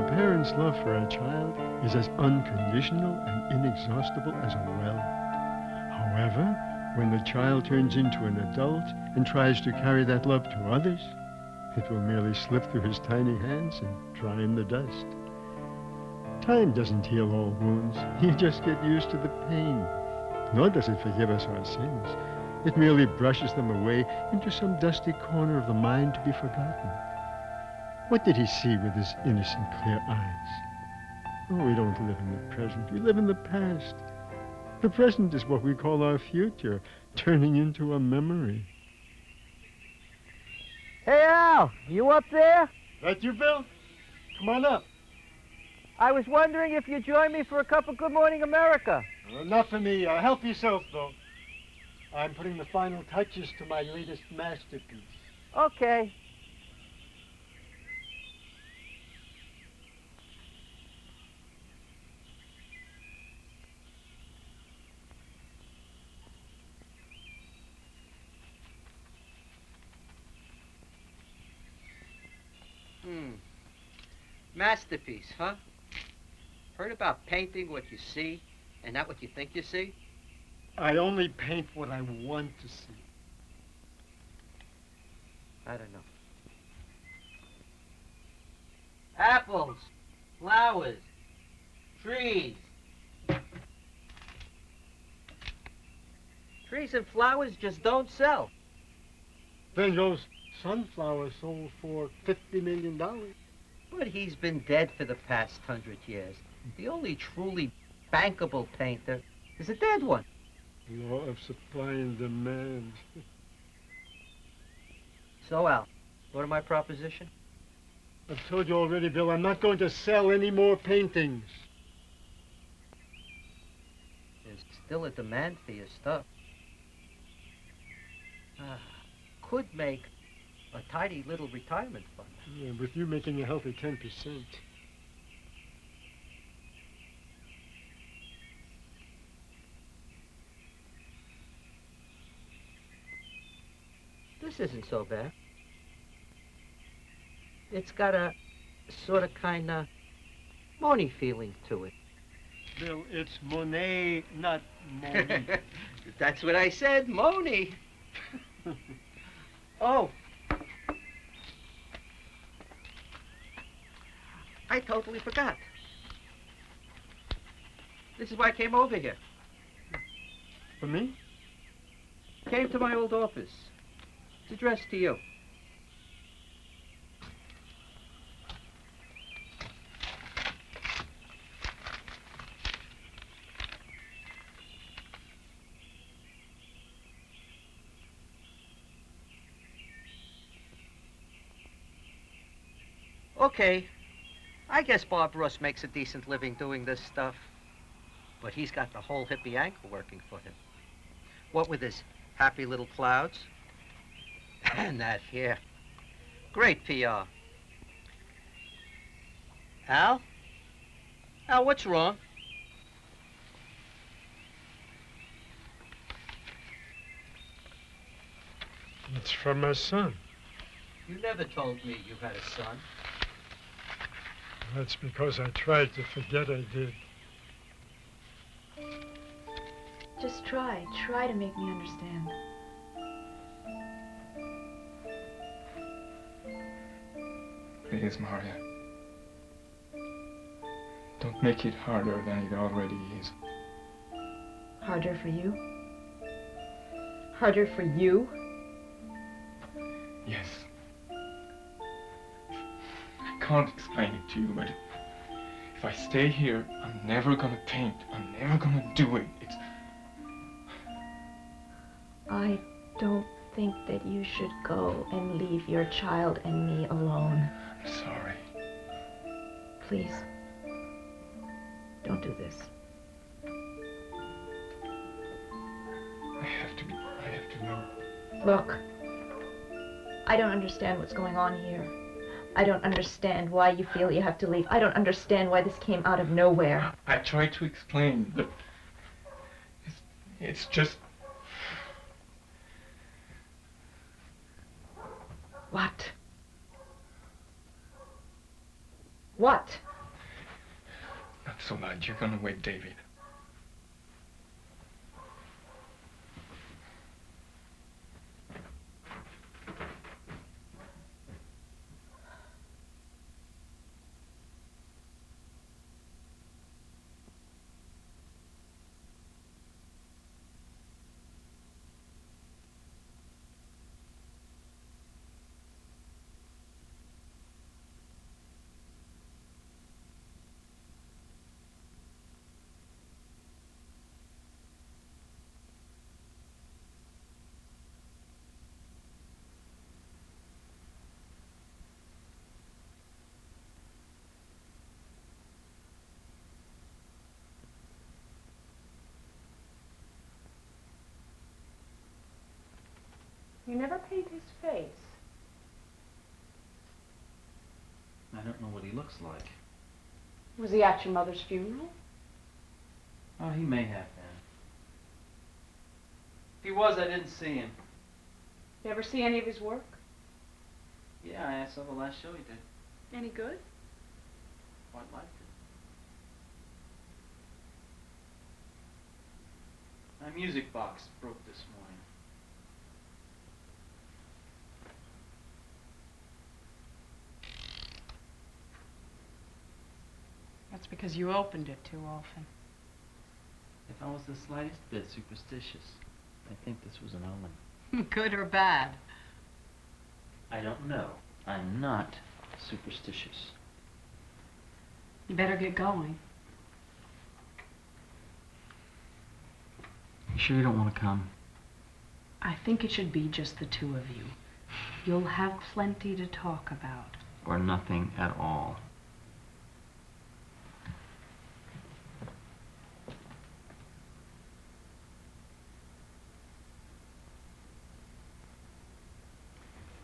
parent's love for a child is as unconditional and inexhaustible as a well. However, when the child turns into an adult and tries to carry that love to others, it will merely slip through his tiny hands and dry in the dust. Time doesn't heal all wounds. You just get used to the pain. Nor does it forgive us our sins. It merely brushes them away into some dusty corner of the mind to be forgotten. What did he see with his innocent, clear eyes? Oh, we don't live in the present. We live in the past. The present is what we call our future, turning into a memory. Hey, Al, you up there? That you, Bill? Come on up. I was wondering if you'd join me for a cup of Good Morning America. Well, not for me. Help yourself, though. I'm putting the final touches to my latest masterpiece. Okay. Masterpiece, huh? Heard about painting what you see and not what you think you see? I only paint what I want to see. I don't know. Apples, flowers, trees. Trees and flowers just don't sell. Then those sunflowers sold for $50 million. But he's been dead for the past 100 years. The only truly bankable painter is a dead one. Law of supply and demand. So, Al, what am my proposition? I've told you already, Bill, I'm not going to sell any more paintings. There's still a demand for your stuff. Could make a tidy little retirement fund. Yeah, with you making a healthy 10%. This isn't so bad. It's got a sort of kind of Monet feeling to it. Bill, it's Monet, not Monet. That's what I said, Monet. Oh. I totally forgot. This is why I came over here. For me? Came to my old office. It's addressed to you. Okay, I guess Bob Ross makes a decent living doing this stuff. But he's got the whole hippie ankle working for him. What with his happy little clouds? And that hair. Great PR. Al? Al, what's wrong? It's from my son. You never told me you had a son. That's because I tried to forget I did. Just try to make me understand. Please, Maria. Don't make it harder than it already is. Harder for you? Harder for you? Yes. I can't explain it to you, but if I stay here, I'm never gonna paint. I'm never gonna do it. I don't think that you should go and leave your child and me alone. I'm sorry. Please, don't do this. I have to know. Look, I don't understand what's going on here. I don't understand why you feel you have to leave. I don't understand why this came out of nowhere. I tried to explain, but it's just... What? What? Not so loud. You're gonna wake David. You never paint his face. I don't know what he looks like. Was he at your mother's funeral? Oh, he may have been. If he was, I didn't see him. You ever see any of his work? Yeah, I saw the last show he did. Any good? Quite liked it. My music box broke this morning. That's because you opened it too often. If I was the slightest bit superstitious, I think this was an omen. Good or bad? I don't know. I'm not superstitious. You better get going. You sure you don't want to come? I think it should be just the two of you. You'll have plenty to talk about. Or nothing at all.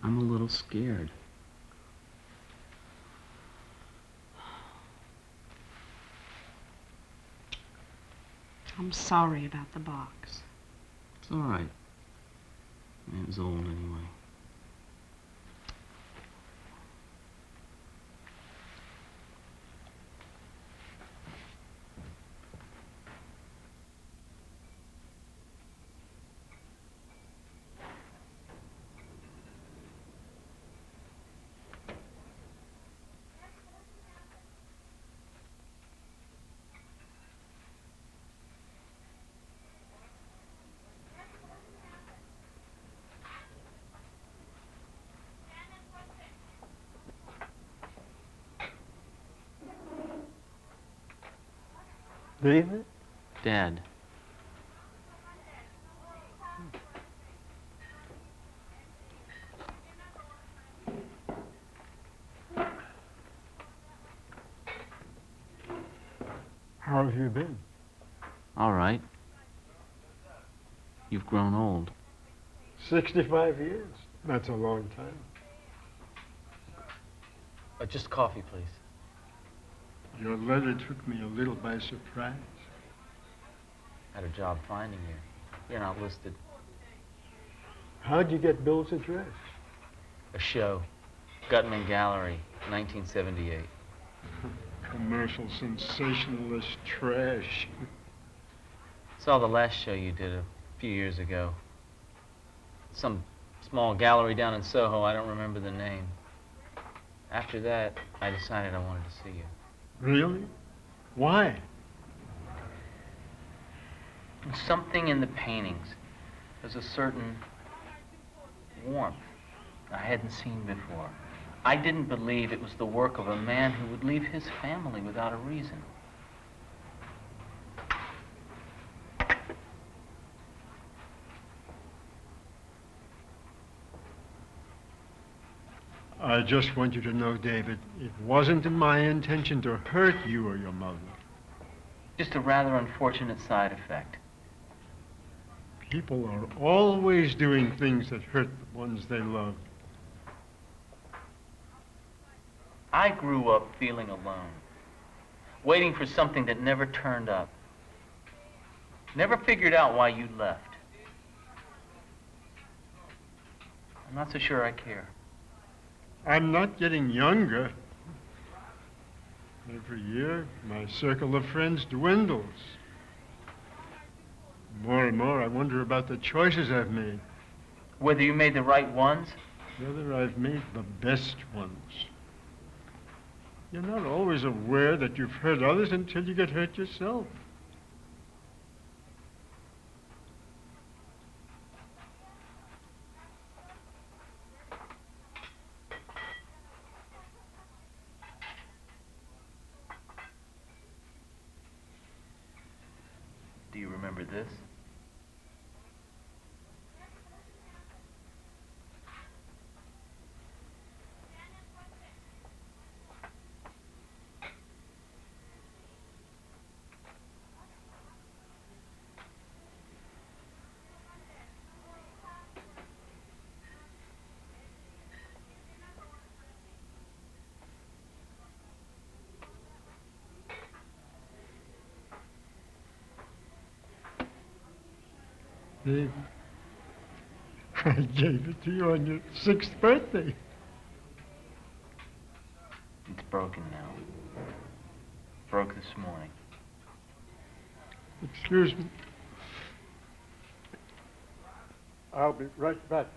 I'm a little scared. I'm sorry about the box. It's all right. It was old anyway. David? Dad. How have you been? All right. You've grown old. 65 years. That's a long time. Just coffee, please. Your letter took me a little by surprise. Had a job finding you. You're not listed. How'd you get Bill's address? A show. Gutman Gallery, 1978. Commercial sensationalist trash. Saw the last show you did a few years ago. Some small gallery down in Soho, I don't remember the name. After that, I decided I wanted to see you. Really? Why? Something in the paintings. There's a certain warmth I hadn't seen before. I didn't believe it was the work of a man who would leave his family without a reason. I just want you to know, David, it wasn't in my intention to hurt you or your mother. Just a rather unfortunate side effect. People are always doing things that hurt the ones they love. I grew up feeling alone, waiting for something that never turned up. Never figured out why you left. I'm not so sure I care. I'm not getting younger. Every year, my circle of friends dwindles. More and more, I wonder about the choices I've made. Whether you made the right ones? Whether I've made the best ones. You're not always aware that you've hurt others until you get hurt yourself. Do you remember this? Babe, I gave it to you on your 6th birthday. It's broken now. Broke this morning. Excuse me. I'll be right back.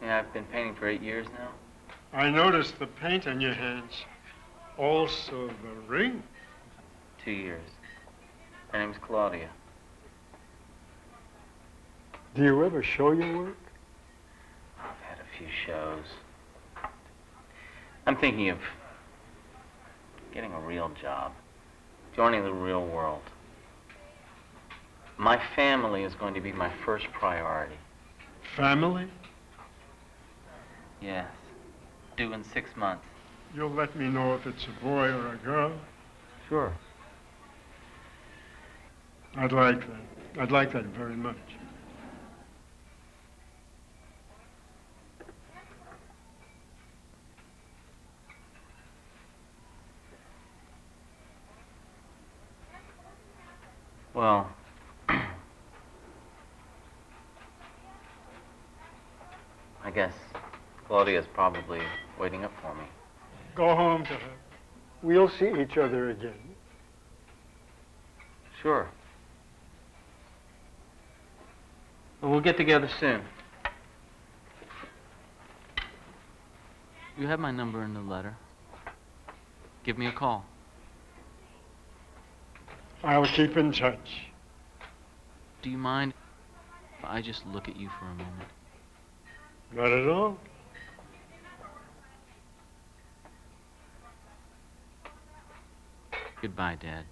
Yeah, I've been painting for 8 years now. I noticed the paint on your hands. Also the ring. 2 years. Her name's Claudia. Do you ever show your work? I've had a few shows. I'm thinking of getting a real job. Joining the real world. My family is going to be my first priority. Family? Yes. Due in 6 months. You'll let me know if it's a boy or a girl? Sure. I'd like that. I'd like that very much. Well, I guess Claudia's probably waiting up for me. Go home to her. We'll see each other again. Sure. Well, we'll get together soon. You have my number in the letter. Give me a call. I'll keep in touch. Do you mind if I just look at you for a moment? Not at all. Goodbye, Dad.